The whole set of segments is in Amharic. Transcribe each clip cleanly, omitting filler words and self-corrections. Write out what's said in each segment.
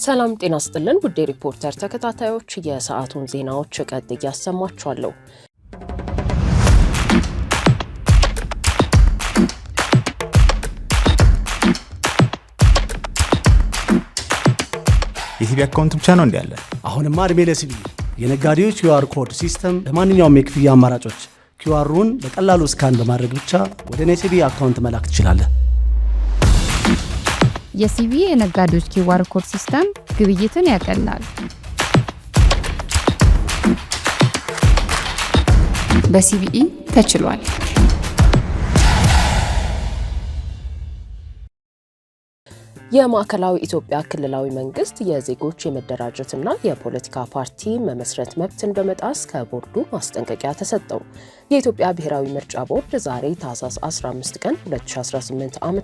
ሰላም ጤና ይስጥልን ውድ ሪፖርተር ተከታታዮች የሰዓቱን ዜናዎች ቀጥዬ ያሰማችኋለሁ። የሲቢ አካውንት ብቻ ነው እንዲያለ አሁንማ እድሜ ለሲቢ የነጋዴዎች QR ኮድ ሲስተም ለማንኛውም የክፍያ አማራጮች QRውን በቀላሉ ስካን በማድረግ ብቻ ወደ ሲቢ አካውንት መላክ ትችላለህ። የሲቢ የነጋዴዎች QR ኮድ ሲስተም ግብይትን ያቀላል። በሲቢኢ ተችሏል። የማዕከላዊ ኢትዮጵያ ክልላዊ መንግስት የዜጎች የመደራጀትና የፖለቲካ ፓርቲ መመስረት መብትን በመጣስ ከቦርዱ ማስጠንቀቂያ ተሰጠው። የኢትዮጵያ ብሔራዊ ምርጫ ቦርድ ዛሬ ታህሳስ 15 ቀን 2018 ዓ.ም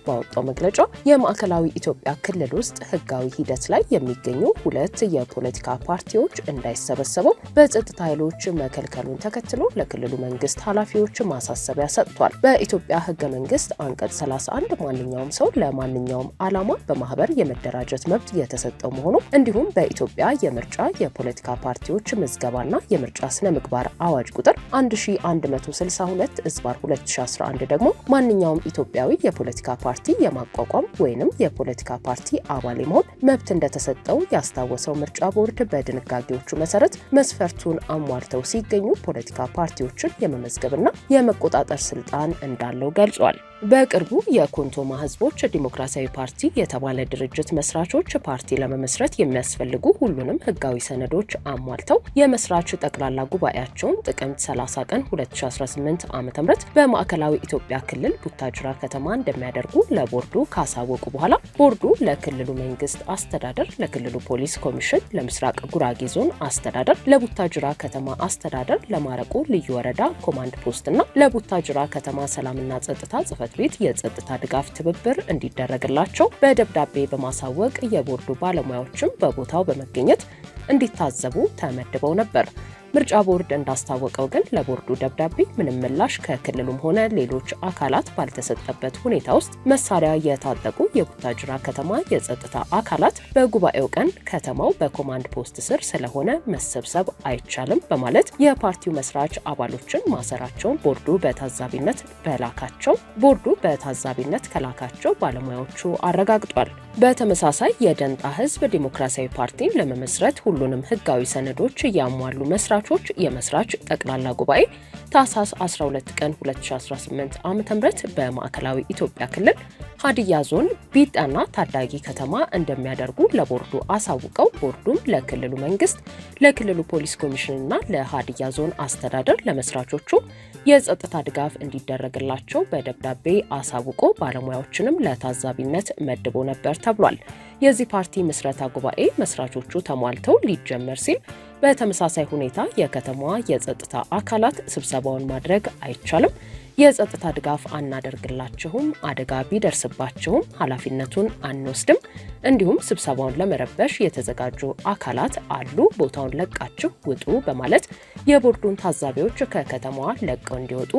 ባወጣው መግለጫ የማዕከላዊ ኢትዮጵያ ክልል ውስጥ ህጋዊ ሂደት ላይ የሚገኙ ሁለት የፖለቲካ ፓርቲዎች እንዳይሰበሰቡ በጸጥታ ኃይሎች መከልከሉን ተከትሎ ለክልሉ መንግስት ኃላፊዎች ማሳሰቢያ ሰጥቷል። በኢትዮጵያ ህገ መንግስት አንቀጽ 31 ማንኛውም ሰው ለማንኛውም ዓላማ በማህበር የመደራጀት መብት የተሰጠው መሆኑ እንዲሁም በኢትዮጵያ የምርጫ የፖለቲካ ፓርቲዎች ምዝገባና የምርጫ ስነ ምግባር አዋጅ ቁጥር 1132/2011 ደግሞ ማንኛውም ኢትዮጵያዊ የፖለቲካ ፓርቲ የማቋቋም ወይንም የፖለቲካ ፓርቲ አባል መሆን መብት እንደተሰጠው ያስታወሰው ምርጫ ቦርድ በድንጋጌዎቹ መሰረት መስፈርቱን አሟልተው ሲገኙ ፖለቲካ ፓርቲዎችን የመመዝገብና የመቆጣጠር ስልጣን እንዳለው ገልጿል። በቅርቡ የኮንቶማ ህዝቦች ዲሞክራሲያዊ ፓርቲ የተባለ ድርጅት መስራቾች ፓርቲ ለመመስረት የሚያስፈልጉ ሁሉንም ህጋዊ ሰነዶች አሟልተው የመስራች ጠቅላላ ጉባኤያቸውን ጥቅምት 30 ቀን 2018 ዓ.ም በማዕከላዊ ኢትዮጵያ ክልል ቡታጅራ ከተማ እንደሚያደርጉ ለቦርዱ ካሳወቁ በኋላ ቦርዱ ለክልሉ መንግስት አስተዳደር፣ ለክልሉ ፖሊስ ኮሚሽን፣ ለምስራቅ ጉራጌ ዞን አስተዳደር፣ ለቡታጅራ ከተማ አስተዳደር፣ ለማረቆ ልዩ ወረዳ ኮማንድ ፖስትና ለቡታጅራ ከተማ ሰላምና ጸጥታ ጽሕፈት ቤት የጸጥታ ድጋፍ ትብብር እንዲደረግላቸው በደብዳቤ በማሳወቅ የቦርዱ ባለሙያዎችም በቦታው በመገኘት እንዲታዘቡ ተመድበው ነበር። ምርጫ ቦርድ እንዳስታወቀው ግን ለቦርዱ ደብዳቤ ምንም ምላሽ ከክልሉም ሆነ ሌሎች አካላት ባልተሰጠበት ሁኔታ ውስጥ መሳሪያ የታጠቁ የቡታጅራ ከተማ የጸጥታ አካላት በጉባኤው ቀን ከተማው በኮማንድ ፖስት ስር ስለሆነ መሰብሰብ አይቻልም በማለት የፓርቲው መስራች አባሎችን ማሰራቸውን ቦርዱ በታዛቢነት ከላካቸው ባለሙያዎቹ አረጋግጧል። በተመሳሳይ የደንጣ ህዝብ ዲሞክራሲያዊ ፓርቲን ለመመስረት ሁሉንም ህጋዊ ሰነዶች ያሟሉ መስራቾች የመስራች ጠቅላላ ጉባኤ ታህሳስ 12 ቀን 2018 ዓ.ም በማዕከላዊ ኢትዮጵያ ክልል ሀዲያ ዞን ቢጣና ታዳጊ ከተማ እንደሚያደርጉ ለቦርዱ አሳውቀው ቦርዱም ለክልሉ መንግስት፣ ለክልሉ ፖሊስ ኮሚሽንና ለሀዲያ ዞን አስተዳደር ለመስራቾቹ የጸጥታ ድጋፍ እንዲደረግላቸው በደብዳቤ አሳውቆ ባለሙያዎችንም ለታዛቢነት መድቦ ነበር ተብሏል። የዚህ ፓርቲ ምስረታ ጉባኤ መስራቾቹ ተሟልተው ሊጀመር ሲል በተመሳሳይ ሁኔታ የከተማዋ የጸጥታ አካላት ስብሰባውን ማድረግ አይቻልም፣ የጸጥታ ድጋፍ አናደርግላችሁም፣ አደጋ ቢደርስባችሁም ኃላፊነቱን አንወስድም፣ እንዲሁም ስብሰባውን ለመረበሽ የተዘጋጁ አካላት አሉ፣ ቦታውን ለቃችሁ ውጡ በማለት የቦርዱን ታዛቢዎች ከከተማዋ ለቀው እንዲወጡ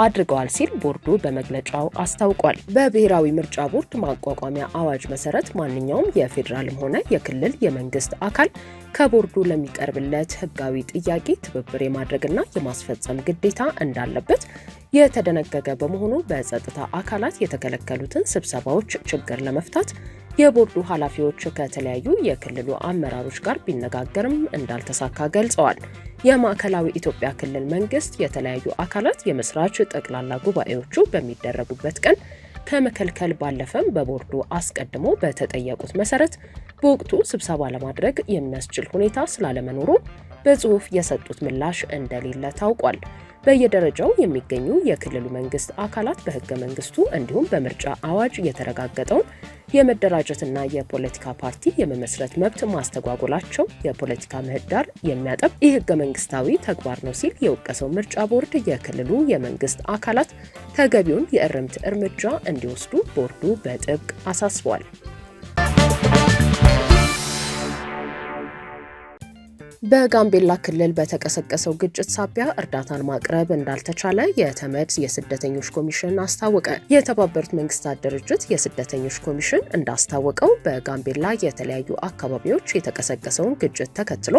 አድርገዋል ሲል ቦርዱ በመግለጫው አስታውቋል። በብሔራዊ ምርጫ ቦርድ ማቋቋሚያ አዋጅ መሰረት ማንኛውም የፌዴራልም ሆነ የክልል የመንግስት አካል ከቦርዱ ለሚቀርብለት ህጋዊ ጥያቄ ትብብር የማድረግና የማስፈጸም ግዴታ እንዳለበት የተደነገገ በመሆኑ በጸጥታ አካላት የተከለከሉትን ስብሰባዎች ችግር ለመፍታት የቦርዱ ኃላፊዎች ከተለያዩ የክልሉ አመራሮች ጋር ቢነጋገርም እንዳልተሳካ ገልጸዋል። የማዕከላዊ ኢትዮጵያ ክልል መንግስት የተለያዩ አካላት የመስራች ጠቅላላ ጉባኤዎቹ በሚደረጉበት ቀን ከመከልከል ባለፈም በቦርዱ አስቀድሞ በተጠየቁት መሰረት በወቅቱ ስብሰባ ለማድረግ የሚያስችል ሁኔታ ስላለመኖሩ በጽሁፍ የሰጡት ምላሽ እንደሌለ ታውቋል። በየደረጃው የሚገኙ የክልሉ መንግስት አካላት በህገ መንግስቱ እንዲሁም በምርጫ አዋጅ የተረጋገጠውን የመደራጀትና የፖለቲካ ፓርቲ የመመስረት መብት ማስተጓጎላቸው የፖለቲካ ምህዳር የሚያጠብ የህገ መንግስታዊ ተግባር ነው ሲል የወቀሰው ምርጫ ቦርድ የክልሉ የመንግስት አካላት ተገቢውን የእርምት እርምጃ እንዲወስዱ ቦርዱ በጥብቅ አሳስቧል። በጋምቤላ ክልል በተቀሰቀሰው ግጭት ሳቢያ እርዳታን ማቅረብ እንዳልተቻለ የተመድ የስደተኞች ኮሚሽን አስታወቀ። የተባበሩት መንግስታት ድርጅት የስደተኞች ኮሚሽን እንዳስታወቀው በጋምቤላ የተለያዩ አካባቢዎች የተቀሰቀሰውን ግጭት ተከትሎ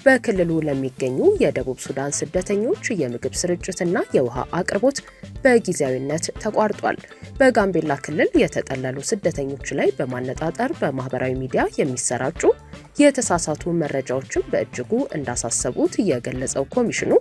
በክልሉ ለሚገኙ የደቡብ ሱዳን ስደተኞች የምግብ ስርጭትና የውሃ አቅርቦት በጊዜያዊነት ተቋርጧል። በጋምቤላ ክልል የተጠለሉ ስደተኞች ላይ በማነጣጠር በማህበራዊ ሚዲያ የሚሰራጩ የተሳሳቱ መረጃዎችን በእጅጉ እንዳሳሰቡት የገለጸው ኮሚሽኑ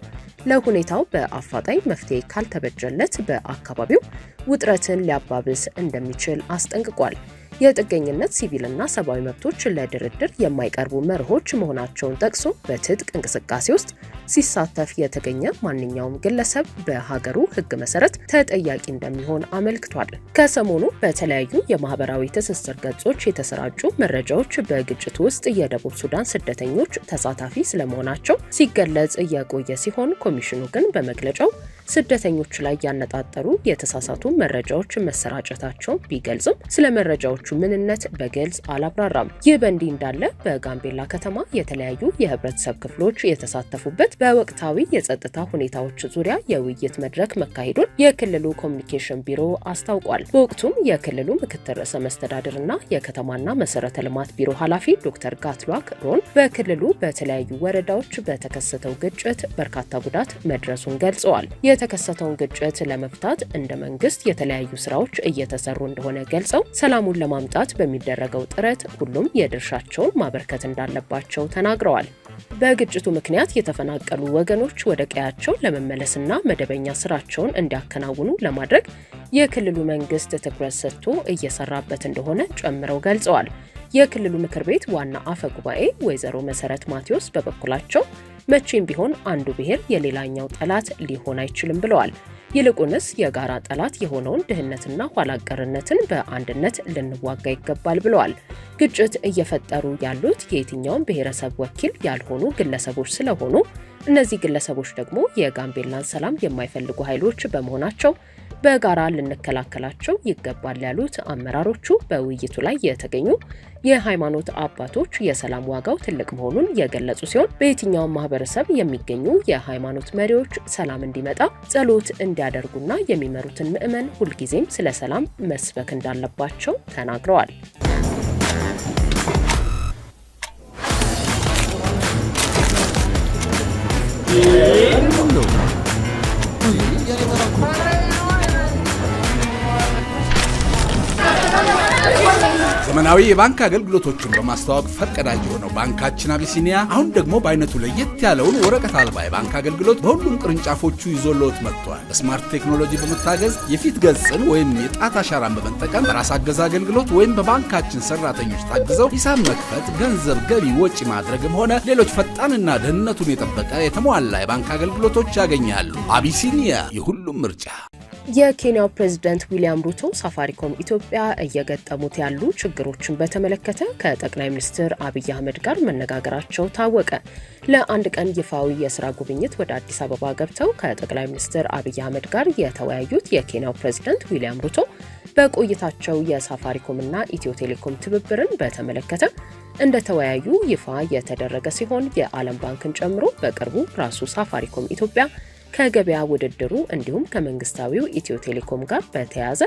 ለሁኔታው በአፋጣኝ መፍትሄ ካልተበጀለት በአካባቢው ውጥረትን ሊያባብስ እንደሚችል አስጠንቅቋል። የጥገኝነት ሲቪልና ሰብአዊ መብቶች ለድርድር የማይቀርቡ መርሆች መሆናቸውን ጠቅሶ በትጥቅ እንቅስቃሴ ውስጥ ሲሳተፍ የተገኘ ማንኛውም ግለሰብ በሀገሩ ሕግ መሰረት ተጠያቂ እንደሚሆን አመልክቷል። ከሰሞኑ በተለያዩ የማህበራዊ ትስስር ገጾች የተሰራጩ መረጃዎች በግጭቱ ውስጥ የደቡብ ሱዳን ስደተኞች ተሳታፊ ስለመሆናቸው ሲገለጽ የቆየ ሲሆን ኮሚሽኑ ግን በመግለጫው ስደተኞች ላይ ያነጣጠሩ የተሳሳቱ መረጃዎች መሰራጨታቸውን ቢገልጽም ስለ መረጃዎቹ ምንነት በግልጽ አላብራራም። ይህ በእንዲህ እንዳለ በጋምቤላ ከተማ የተለያዩ የህብረተሰብ ክፍሎች የተሳተፉበት በወቅታዊ የጸጥታ ሁኔታዎች ዙሪያ የውይይት መድረክ መካሄዱን የክልሉ ኮሚኒኬሽን ቢሮ አስታውቋል። በወቅቱም የክልሉ ምክትል ርዕሰ መስተዳድርና የከተማና መሰረተ ልማት ቢሮ ኃላፊ ዶክተር ጋትሏክ ሮን በክልሉ በተለያዩ ወረዳዎች በተከሰተው ግጭት በርካታ ጉዳት መድረሱን ገልጸዋል። የተከሰተውን ግጭት ለመፍታት እንደ መንግስት የተለያዩ ስራዎች እየተሰሩ እንደሆነ ገልጸው ሰላሙን ለማምጣት በሚደረገው ጥረት ሁሉም የድርሻቸውን ማበርከት እንዳለባቸው ተናግረዋል። በግጭቱ ምክንያት የተፈናቀሉ ወገኖች ወደ ቀያቸው ለመመለስና መደበኛ ስራቸውን እንዲያከናውኑ ለማድረግ የክልሉ መንግስት ትኩረት ሰጥቶ እየሰራበት እንደሆነ ጨምረው ገልጸዋል። የክልሉ ምክር ቤት ዋና አፈ ጉባኤ ወይዘሮ መሰረት ማቴዎስ በበኩላቸው መቼም ቢሆን አንዱ ብሔር የሌላኛው ጠላት ሊሆን አይችልም ብለዋል። ይልቁንስ የጋራ ጠላት የሆነውን ድህነትና ኋላቀርነትን በአንድነት ልንዋጋ ይገባል ብለዋል። ግጭት እየፈጠሩ ያሉት የየትኛውም ብሔረሰብ ወኪል ያልሆኑ ግለሰቦች ስለሆኑ እነዚህ ግለሰቦች ደግሞ የጋምቤላን ሰላም የማይፈልጉ ኃይሎች በመሆናቸው በጋራ ልንከላከላቸው ይገባል ያሉት አመራሮቹ በውይይቱ ላይ የተገኙ የሃይማኖት አባቶች የሰላም ዋጋው ትልቅ መሆኑን የገለጹ ሲሆን በየትኛውም ማህበረሰብ የሚገኙ የሃይማኖት መሪዎች ሰላም እንዲመጣ ጸሎት እንዲያደርጉና የሚመሩትን ምዕመን ሁልጊዜም ስለ ሰላም መስበክ እንዳለባቸው ተናግረዋል። ዘመናዊ የባንክ አገልግሎቶችን በማስተዋወቅ ፈርቀዳጅ የሆነው ባንካችን አቢሲኒያ አሁን ደግሞ በአይነቱ ለየት ያለውን ወረቀት አልባ የባንክ አገልግሎት በሁሉም ቅርንጫፎቹ ይዞልዎት መጥቷል። በስማርት ቴክኖሎጂ በመታገዝ የፊት ገጽን ወይም የጣት አሻራን በመጠቀም በራስ አገዝ አገልግሎት ወይም በባንካችን ሰራተኞች ታግዘው ሂሳብ መክፈት፣ ገንዘብ ገቢ ወጪ ማድረግም ሆነ ሌሎች ፈጣንና ደህንነቱን የጠበቀ የተሟላ የባንክ አገልግሎቶች ያገኛሉ። አቢሲኒያ የሁሉም ምርጫ። የኬንያው ፕሬዝዳንት ዊሊያም ሩቶ ሳፋሪኮም ኢትዮጵያ እየገጠሙት ያሉ ችግሮችን በተመለከተ ከጠቅላይ ሚኒስትር አብይ አህመድ ጋር መነጋገራቸው ታወቀ። ለአንድ ቀን ይፋዊ የስራ ጉብኝት ወደ አዲስ አበባ ገብተው ከጠቅላይ ሚኒስትር አብይ አህመድ ጋር የተወያዩት የኬንያው ፕሬዝዳንት ዊሊያም ሩቶ በቆይታቸው የሳፋሪኮምና ኢትዮ ቴሌኮም ትብብርን በተመለከተ እንደተወያዩ ይፋ የተደረገ ሲሆን የዓለም ባንክን ጨምሮ በቅርቡ ራሱ ሳፋሪኮም ኢትዮጵያ ከገበያ ውድድሩ እንዲሁም ከመንግስታዊው ኢትዮ ቴሌኮም ጋር በተያያዘ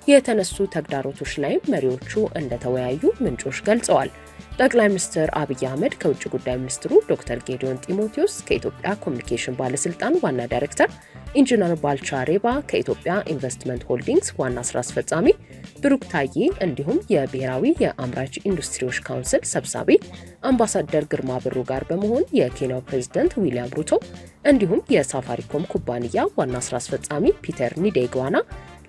የተነሱ ተግዳሮቶች ላይ መሪዎቹ እንደተወያዩ ምንጮች ገልጸዋል። ጠቅላይ ሚኒስትር አብይ አህመድ ከውጭ ጉዳይ ሚኒስትሩ ዶክተር ጌዲዮን ጢሞቴዎስ፣ ከኢትዮጵያ ኮሚኒኬሽን ባለስልጣን ዋና ዳይሬክተር ኢንጂነር ባልቻ ሬባ፣ ከኢትዮጵያ ኢንቨስትመንት ሆልዲንግስ ዋና ስራ አስፈጻሚ ብሩክ ታዬ እንዲሁም የብሔራዊ የአምራች ኢንዱስትሪዎች ካውንስል ሰብሳቢ አምባሳደር ግርማ ብሩ ጋር በመሆን የኬንያው ፕሬዝዳንት ዊሊያም ሩቶ እንዲሁም የሳፋሪኮም ኩባንያ ዋና ስራ አስፈጻሚ ፒተር ኒዴግዋና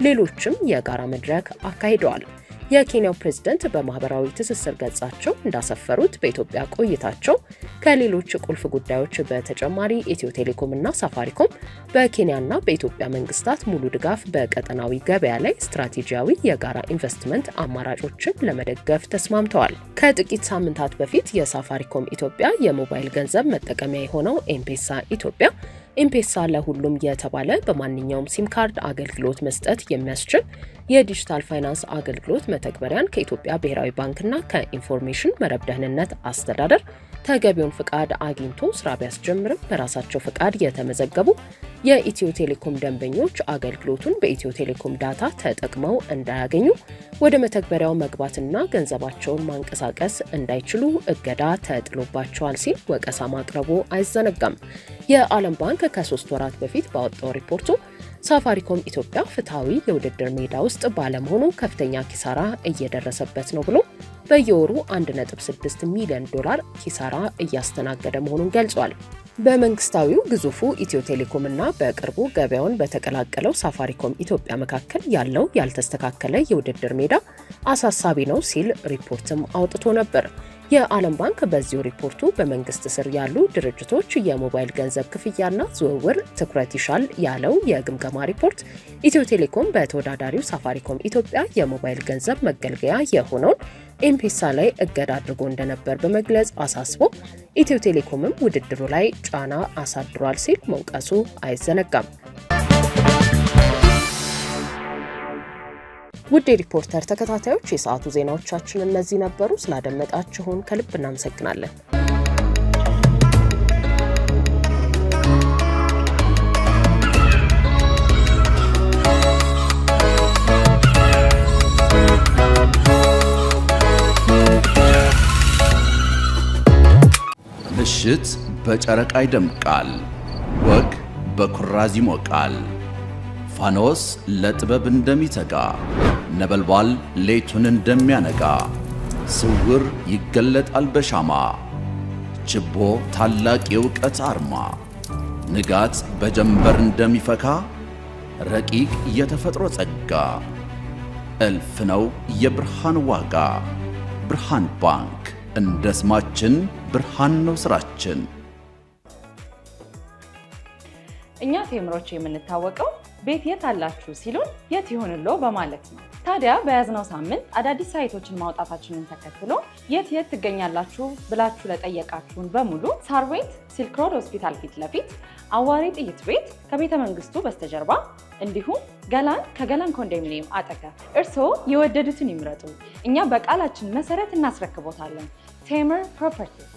ሌሎችም የጋራ መድረክ አካሂደዋል። የኬንያው ፕሬዝዳንት በማህበራዊ ትስስር ገጻቸው እንዳሰፈሩት በኢትዮጵያ ቆይታቸው ከሌሎች ቁልፍ ጉዳዮች በተጨማሪ ኢትዮ ቴሌኮምና ሳፋሪኮም በኬንያና በኢትዮጵያ መንግስታት ሙሉ ድጋፍ በቀጠናዊ ገበያ ላይ ስትራቴጂያዊ የጋራ ኢንቨስትመንት አማራጮችን ለመደገፍ ተስማምተዋል። ከጥቂት ሳምንታት በፊት የሳፋሪኮም ኢትዮጵያ የሞባይል ገንዘብ መጠቀሚያ የሆነው ኤምፔሳ ኢትዮጵያ ኤምፔሳ ለሁሉም የተባለ በማንኛውም ሲም ካርድ አገልግሎት መስጠት የሚያስችል የዲጂታል ፋይናንስ አገልግሎት መተግበሪያን ከኢትዮጵያ ብሔራዊ ባንክና ከኢንፎርሜሽን መረብ ደህንነት አስተዳደር ተገቢውን ፍቃድ አግኝቶ ስራ ቢያስጀምርም በራሳቸው ፍቃድ የተመዘገቡ የኢትዮ ቴሌኮም ደንበኞች አገልግሎቱን በኢትዮ ቴሌኮም ዳታ ተጠቅመው እንዳያገኙ ወደ መተግበሪያው መግባትና ገንዘባቸውን ማንቀሳቀስ እንዳይችሉ እገዳ ተጥሎባቸዋል ሲል ወቀሳ ማቅረቡ አይዘነጋም። የዓለም ባንክ ከ3 ወራት በፊት ባወጣው ሪፖርቱ ሳፋሪኮም ኢትዮጵያ ፍትሃዊ የውድድር ሜዳ ውስጥ ባለመሆኑ ከፍተኛ ኪሳራ እየደረሰበት ነው ብሎ በየወሩ 1.6 ሚሊዮን ዶላር ኪሳራ እያስተናገደ መሆኑን ገልጿል። በመንግስታዊው ግዙፉ ኢትዮ ቴሌኮም እና በቅርቡ ገበያውን በተቀላቀለው ሳፋሪኮም ኢትዮጵያ መካከል ያለው ያልተስተካከለ የውድድር ሜዳ አሳሳቢ ነው ሲል ሪፖርትም አውጥቶ ነበር። የዓለም ባንክ በዚሁ ሪፖርቱ በመንግስት ስር ያሉ ድርጅቶች የሞባይል ገንዘብ ክፍያና ዝውውር ትኩረት ይሻል ያለው የግምገማ ሪፖርት ኢትዮ ቴሌኮም በተወዳዳሪው ሳፋሪኮም ኢትዮጵያ የሞባይል ገንዘብ መገልገያ የሆነውን ኤምፔሳ ላይ እገዳ አድርጎ እንደነበር በመግለጽ አሳስቦ ኢትዮ ቴሌኮምም ውድድሩ ላይ ጫና አሳድሯል ሲል መውቀሱ አይዘነጋም። ውድ ሪፖርተር ተከታታዮች የሰዓቱ ዜናዎቻችን እነዚህ ነበሩ። ስላደመጣችሁን ከልብ እናመሰግናለን። ምሽት በጨረቃ ይደምቃል፣ ወግ በኩራዝ ይሞቃል። ፋኖስ ለጥበብ እንደሚተጋ ነበልባል ሌቱን እንደሚያነጋ ስውር ይገለጣል በሻማ ችቦ ታላቅ የእውቀት አርማ ንጋት በጀንበር እንደሚፈካ ረቂቅ የተፈጥሮ ጸጋ እልፍ ነው የብርሃን ዋጋ። ብርሃን ባንክ እንደ ስማችን ብርሃን ነው ስራችን። እኛ ቴምሮች የምንታወቀው ቤት የት አላችሁ ሲሉን የት ይሆንሎ በማለት ነው። ታዲያ በያዝነው ሳምንት አዳዲስ ሳይቶችን ማውጣታችንን ተከትሎ የት ትገኛላችሁ ብላችሁ ለጠየቃችሁን በሙሉ ሳርቤት ሲልክ ሮድ ሆስፒታል ፊት ለፊት፣ አዋሪ ጥይት ቤት ከቤተ መንግስቱ በስተጀርባ እንዲሁም ገላን ከገላን ኮንዶሚኒየም አጠገብ። እርስዎ የወደዱትን ይምረጡ፣ እኛ በቃላችን መሰረት እናስረክቦታለን። ቴምር ፕሮፐርቲስ